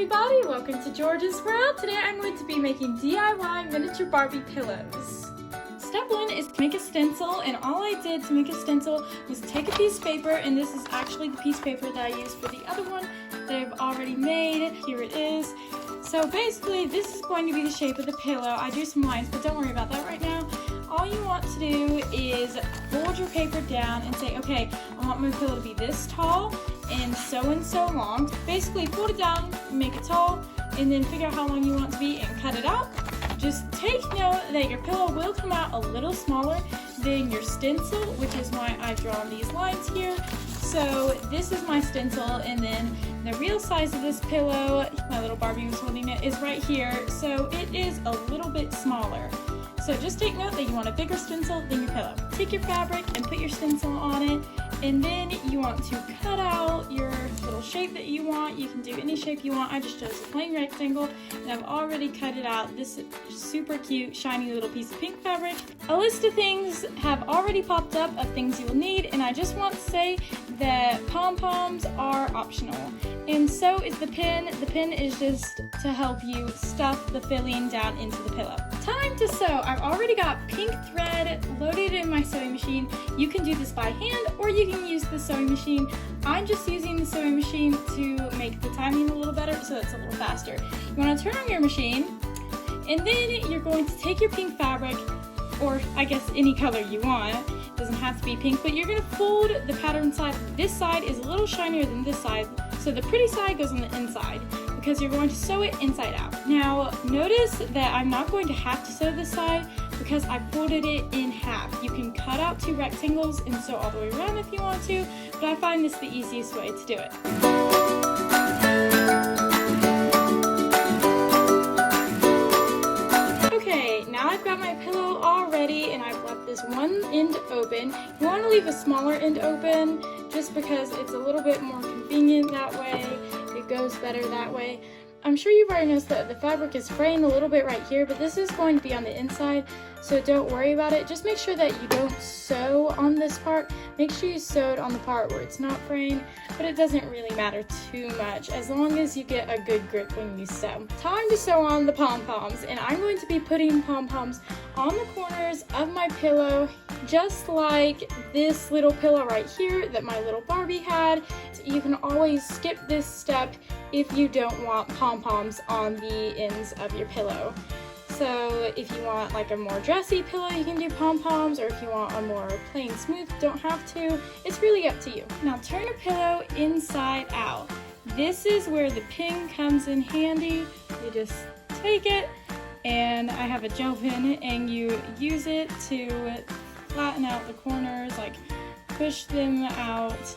everybody, welcome to George's World. Today I'm going to be making DIY miniature Barbie pillows. Step one is to make a stencil, and all I did to make a stencil was take a piece of paper, and this is actually the piece of paper that I used for the other one that I've already made. Here it is. So basically this is going to be the shape of the pillow. I drew some lines, but don't worry about that right now. All you want to do is fold your paper down and say, okay, I want my pillow to be this tall and so long. Basically fold it down, make it tall, and then figure out how long you want it to be and cut it out. Just take note that your pillow will come out a little smaller than your stencil, which is why I've drawn these lines here. So this is my stencil, and then the real size of this pillow, my little Barbie was holding it, is right here. So it is a little bit smaller. So just take note that you want a bigger stencil than your pillow. Take your fabric and put your stencil on it, and then you want to cut out your little shape that you want. You can do any shape you want. I just chose a plain rectangle, and I've already cut it out. This super cute, shiny little piece of pink fabric. A list of things have already popped up of things you will need, and I just want to say that Pom Poms are optional. And so is the pin. The pin is just to help you stuff the filling down into the pillow. Time to sew. I've already got pink thread loaded in my sewing machine. You can do this by hand or you can use the sewing machine. I'm just using the sewing machine to make the timing a little better so it's a little faster. You want to turn on your machine, and then you're going to take your pink fabric, or I guess any color you want. It doesn't have to be pink, but you're going to fold the pattern side. This side is a little shinier than this side, so the pretty side goes on the inside because you're going to sew it inside out. Now notice that I'm not going to have to sew this side because I folded it in half. You can cut out two rectangles and sew all the way around if you want to, but I find this the easiest way to do it. Okay, now I've got my pillow all ready and I've left this one end open. You want to leave a smaller end open just because it's a little bit more convenient that way. It goes better that way. I'm sure you've already noticed that the fabric is fraying a little bit right here, but this is going to be on the inside, so don't worry about it. Just make sure that you don't sew on this part. Make sure you sewed on the part where it's not fraying, but it doesn't really matter too much as long as you get a good grip when you sew. Time to sew on the pom-poms, and I'm going to be putting pom-poms on the corners of my pillow, just like this little pillow right here that my little Barbie had. You can always skip this step if you don't want pom-poms on the ends of your pillow. So if you want like a more dressy pillow, you can do pom-poms, or if you want a more plain smooth, don't have to. It's really up to you. Now turn your pillow inside out. This is where the pin comes in handy. You just take it, and I have a gel pen, and you use it to flatten out the corners, like push them out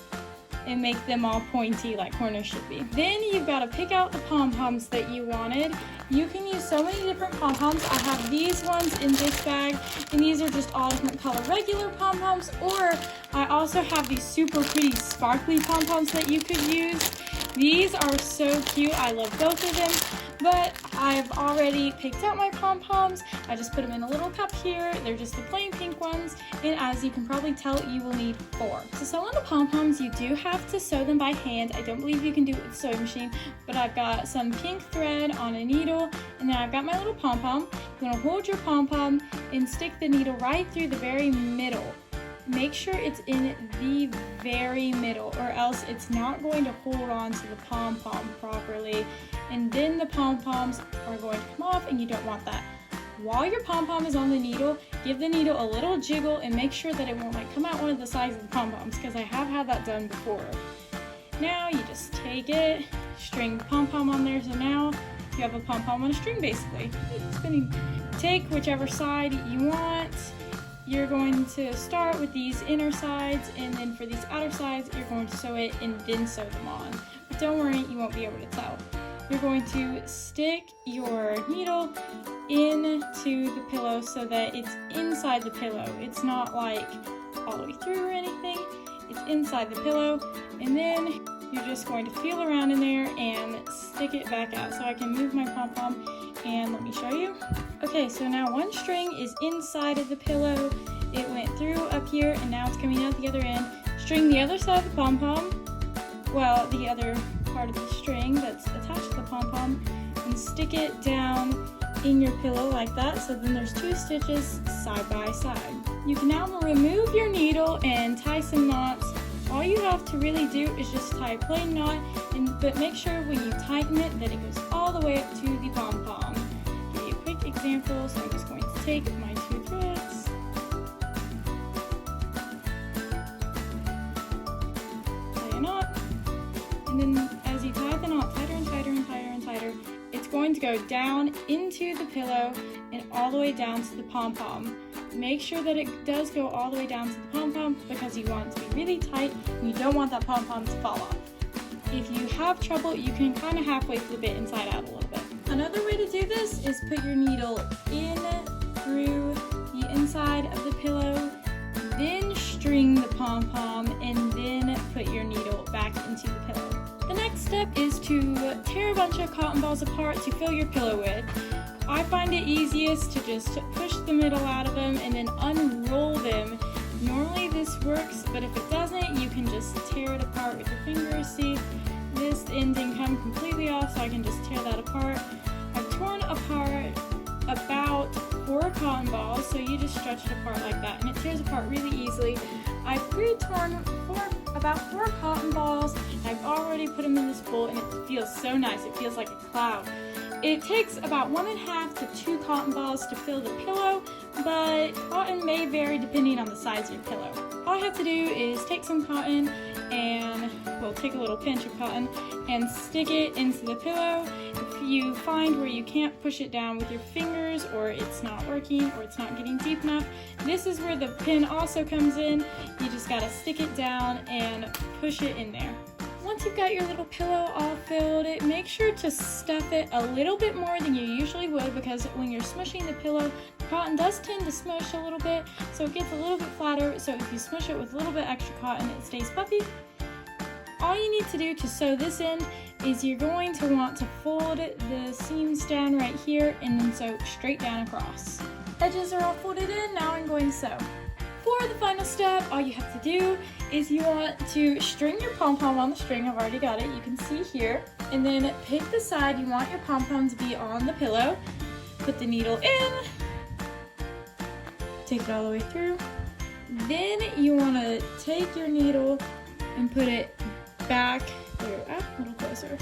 and make them all pointy like corners should be. Then you've got to pick out the pom-poms that you wanted. You can use so many different pom-poms. I have these ones in this bag, and these are just all different color regular pom-poms, or I also have these super pretty sparkly pom-poms that you could use. These are so cute. I love both of them, but I've already picked out my pom-poms. I just put them in a little cup here. They're just the plain pink ones, and as you can probably tell, you will need 4. To sew on the pom-poms, you do have to sew them by hand. I don't believe you can do it with the sewing machine, but I've got some pink thread on a needle, and then I've got my little pom-pom. You're gonna hold your pom-pom and stick the needle right through the very middle. Make sure it's in the very middle, or else it's not going to hold on to the pom-pom properly, and then the pom-poms are going to come off, and you don't want that. While your pom-pom is on the needle, give the needle a little jiggle and make sure that it won't like come out one of the sides of the pom-poms, because I have had that done before. Now you just take it, string the pom-pom on there, so now you have a pom-pom on a string basically. Spinning. Take whichever side you want. You're going to start with these inner sides, and then for these outer sides, you're going to sew it and then sew them on. But don't worry, you won't be able to tell. You're going to stick your needle into the pillow so that it's inside the pillow. It's not like all the way through or anything. It's inside the pillow, and then you're just going to feel around in there and stick it back out. So I can move my pom-pom, and let me show you. Okay, so now one string is inside of the pillow. It went through up here, and now it's coming out the other end. String the other side of the pom-pom, well, the other part of the string that's attached to the pom-pom, pom and stick it down in your pillow like that, so then there's 2 stitches side by side. You can now remove your needle and tie some knots. All you have to really do is just tie a plain knot, but make sure when you tighten it that it goes all the way up to the pom-pom. Give you a quick example, so I'm just going to take my 2 threads, tie a knot, and then as you tie the knot tighter and tighter and tighter and tighter, it's going to go down into the pillow and all the way down to the pom-pom. Make sure that it does go all the way down to the pom-pom because you want it to be really tight and you don't want that pom-pom to fall off. If you have trouble, you can kind of halfway flip it inside out a little bit. Another way to do this is put your needle in through the inside of the pillow, then string the pom-pom, and then put your needle back into the pillow. The next step is to tear a bunch of cotton balls apart to fill your pillow with. I find it easiest to just push the middle out of them and then unroll them. Normally this works, but if it doesn't, you can just tear it apart with your fingers. See, this end didn't come completely off, so I can just tear that apart. I've torn apart about 4 cotton balls, so you just stretch it apart like that, and it tears apart really easily. I've pre-torn about 4 cotton balls, and I've already put them in this bowl, and it feels so nice. It feels like a cloud. It takes about 1.5 to 2 cotton balls to fill the pillow, but cotton may vary depending on the size of your pillow. All I have to do is take some cotton and, well, take a little pinch of cotton and stick it into the pillow. If you find where you can't push it down with your fingers, or it's not working, or it's not getting deep enough, this is where the pin also comes in. You just gotta stick it down and push it in there. Once you've got your little pillow all filled, make sure to stuff it a little bit more than you usually would, because when you're smushing the pillow, the cotton does tend to smush a little bit, so it gets a little bit flatter. So if you smush it with a little bit extra cotton, it stays puffy. All you need to do to sew this end is you're going to want to fold the seams down right here and then sew straight down across. Edges are all folded in, now I'm going to sew. For the final step, all you have to do is you want to string your pom-pom on the string. I've already got it, you can see here. And then pick the side you want your pom-pom to be on the pillow. Put the needle in. Take it all the way through. Then you want to take your needle and put it back through, a little closer,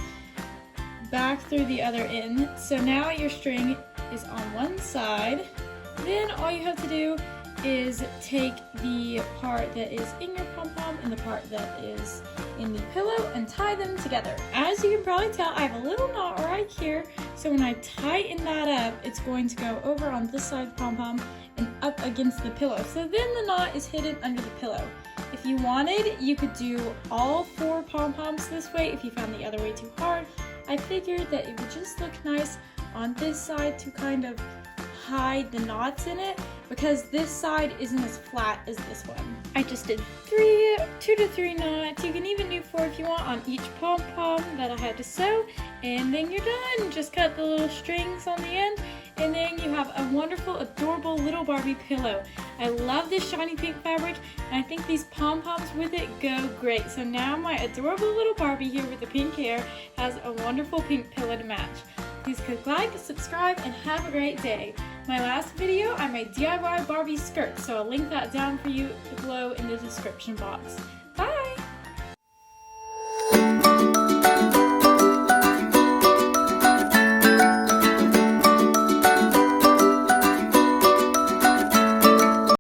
back through the other end. So now your string is on one side. Then all you have to do is take the part that is in your pom-pom and the part that is in the pillow and tie them together. As you can probably tell, I have a little knot right here, so when I tighten that up, it's going to go over on this side of the pom-pom and up against the pillow. So then the knot is hidden under the pillow. If you wanted, you could do all 4 pom-poms this way if you found the other way too hard. I figured that it would just look nice on this side to kind of hide the knots in it, because this side isn't as flat as this one. I just did 2 to 3 knots. You can even do 4 if you want on each pom-pom that I had to sew, and then you're done. Just cut the little strings on the end, and then you have a wonderful, adorable little Barbie pillow. I love this shiny pink fabric, and I think these pom-poms with it go great. So now my adorable little Barbie here with the pink hair has a wonderful pink pillow to match. Please click like, subscribe, and have a great day. My last video, I made DIY Barbie skirts, so I'll link that down for you below in the description box.